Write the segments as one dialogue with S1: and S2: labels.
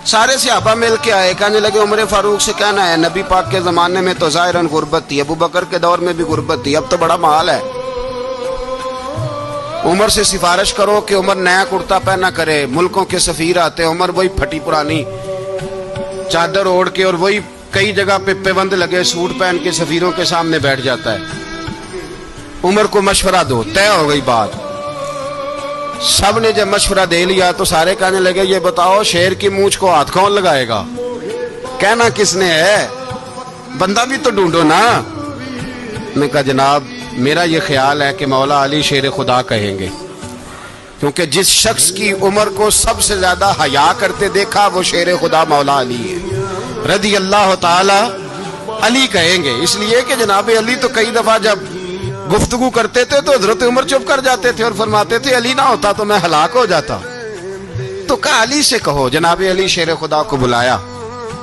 S1: سارے صحابہ مل کے آئے، کہنے لگے عمر فاروق سے کہنا ہے نبی پاک کے زمانے میں تو ظاہراً غربت تھی، ابو بکر کے دور میں بھی غربت تھی، اب تو بڑا محال ہے، عمر سے سفارش کرو کہ عمر نیا کرتا پہنا کرے۔ ملکوں کے سفیر آتے، عمر وہی پھٹی پرانی چادر اوڑھ کے اور وہی کئی جگہ پہ پیوند لگے سوٹ پہن کے سفیروں کے سامنے بیٹھ جاتا ہے۔ عمر کو مشورہ دو، طے ہو گئی بات۔ سب نے جب مشورہ دے لیا تو سارے کہنے لگے یہ بتاؤ شیر کی مونچھ کو ہاتھ کون لگائے گا؟ کہنا کس نے ہے؟ بندہ بھی تو ڈھونڈو نا۔ میں کہا جناب میرا یہ خیال ہے کہ مولا علی شیر خدا کہیں گے، کیونکہ جس شخص کی عمر کو سب سے زیادہ حیا کرتے دیکھا وہ شیر خدا مولا علی ہے رضی اللہ تعالی علی کہیں گے، اس لیے کہ جناب علی تو کئی دفعہ جب گفتگو کرتے تھے تو حضرت عمر چپ کر جاتے تھے اور فرماتے تھے علی نہ ہوتا تو میں ہلاک ہو جاتا، تو کہا علی سے کہو۔ جناب علی شیر خدا کو بلایا،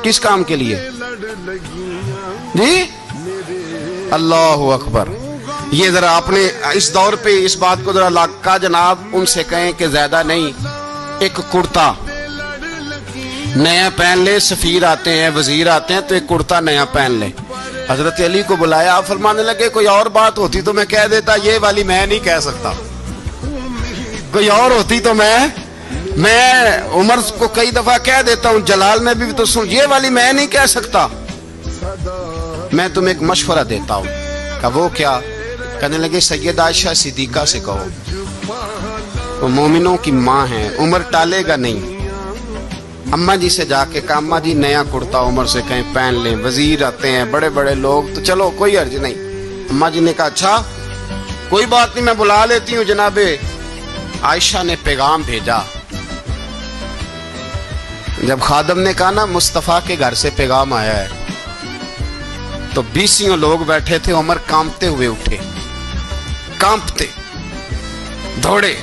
S1: کس کام کے لیے؟ جی اللہ اکبر۔ یہ ذرا آپ نے اس دور پہ اس بات کو ذرا لاکا جناب ان سے کہیں کہ زیادہ نہیں، ایک کرتا نیا پہن لے، سفیر آتے ہیں وزیر آتے ہیں تو ایک کرتا نیا پہن لے۔ حضرت علی کو بلایا، آپ فرمانے لگے کوئی اور بات ہوتی تو میں کہہ دیتا، یہ والی میں نہیں کہہ سکتا، کوئی اور ہوتی تو میں عمر کو کئی دفعہ کہہ دیتا ہوں، جلال میں بھی تو سن، یہ والی میں نہیں کہہ سکتا، میں تمہیں ایک مشورہ دیتا ہوں۔ کہ وہ کیا؟ کہنے لگے سیدہ عائشہ صدیقہ سے کہو، وہ مومنوں کی ماں ہیں، عمر ٹالے گا نہیں۔ اماں جی سے جا کے کہا اماں جی نیا کرتا عمر سے کہیں پہن لیں، وزیر آتے ہیں بڑے بڑے لوگ تو چلو کوئی حرج نہیں۔ اماں جی نے کہا اچھا کوئی بات نہیں میں بلا لیتی ہوں۔ جناب عائشہ نے پیغام بھیجا، جب خادم نے کہا نا مصطفیٰ کے گھر سے پیغام آیا ہے تو 20 لوگ بیٹھے تھے، عمر کانپتے ہوئے اٹھے، کانپتے دوڑے۔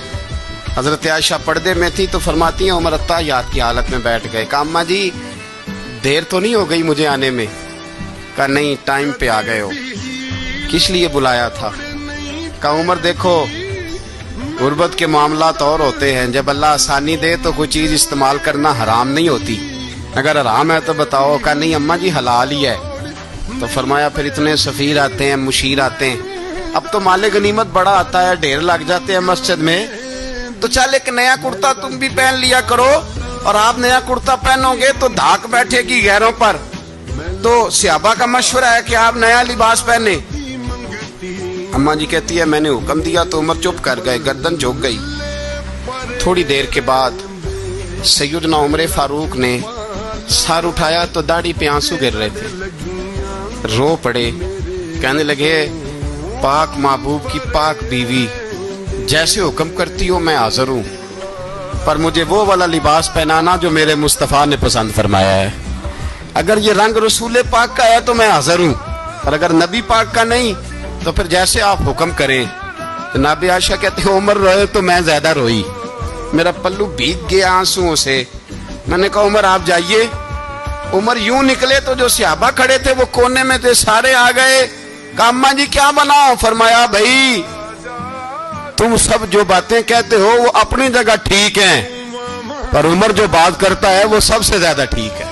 S1: حضرت عائشہ پردے میں تھی تو فرماتی ہیں عمر اتحیات کی حالت میں بیٹھ گئے۔ کہا اماں جی دیر تو نہیں ہو گئی مجھے آنے میں؟ کہا نہیں ٹائم پہ آ گئے ہو، کس لیے بلایا تھا؟ کہا عمر دیکھو غربت کے معاملات اور ہوتے ہیں، جب اللہ آسانی دے تو کوئی چیز استعمال کرنا حرام نہیں ہوتی، اگر حرام ہے تو بتاؤ۔ کہا نہیں اماں جی حلال ہی ہے۔ تو فرمایا پھر اتنے سفیر آتے ہیں مشیر آتے ہیں، اب تو مال غنیمت بڑا آتا ہے، ڈھیر لگ جاتے ہیں مسجد میں، تو چل ایک نیا کرتا تم بھی پہن لیا کرو، اور آپ نیا کرتا پہنو گے تو دھاک بیٹھے گی غیروں پر۔ تو صحابہ کا مشورہ ہے کہ آپ نیا لباس پہنے۔ اماں جی کہتی ہے میں نے حکم دیا تو عمر چپ کر گئے، گردن جھک گئی۔ تھوڑی دیر کے بعد سیدنا عمر فاروق نے سر اٹھایا تو داڑھی پہ آنسو گر رہے تھے، رو پڑے، کہنے لگے پاک محبوب کی پاک بیوی جیسے حکم کرتی ہو میں حاضر ہوں، پر مجھے وہ والا لباس پہنانا جو میرے مصطفیٰ نے پسند فرمایا ہے، اگر یہ رنگ رسول پاک کا ہے تو میں حاضر ہوں، اور اگر نبی پاک کا نہیں تو پھر جیسے آپ حکم کریں۔ جناب عائشہ کہتے ہیں عمر روئے تو میں زیادہ روئی، میرا پلو بھیگ گیا آنسوؤں سے۔ میں نے کہا عمر آپ جائیے۔ عمر یوں نکلے تو جو صحابہ کھڑے تھے وہ کونے میں تھے، سارے آ گئے۔ کہا اماں جی کیا بناؤ؟ فرمایا بھائی تم سب جو باتیں کہتے ہو وہ اپنی جگہ ٹھیک ہیں، پر عمر جو بات کرتا ہے وہ سب سے زیادہ ٹھیک ہے۔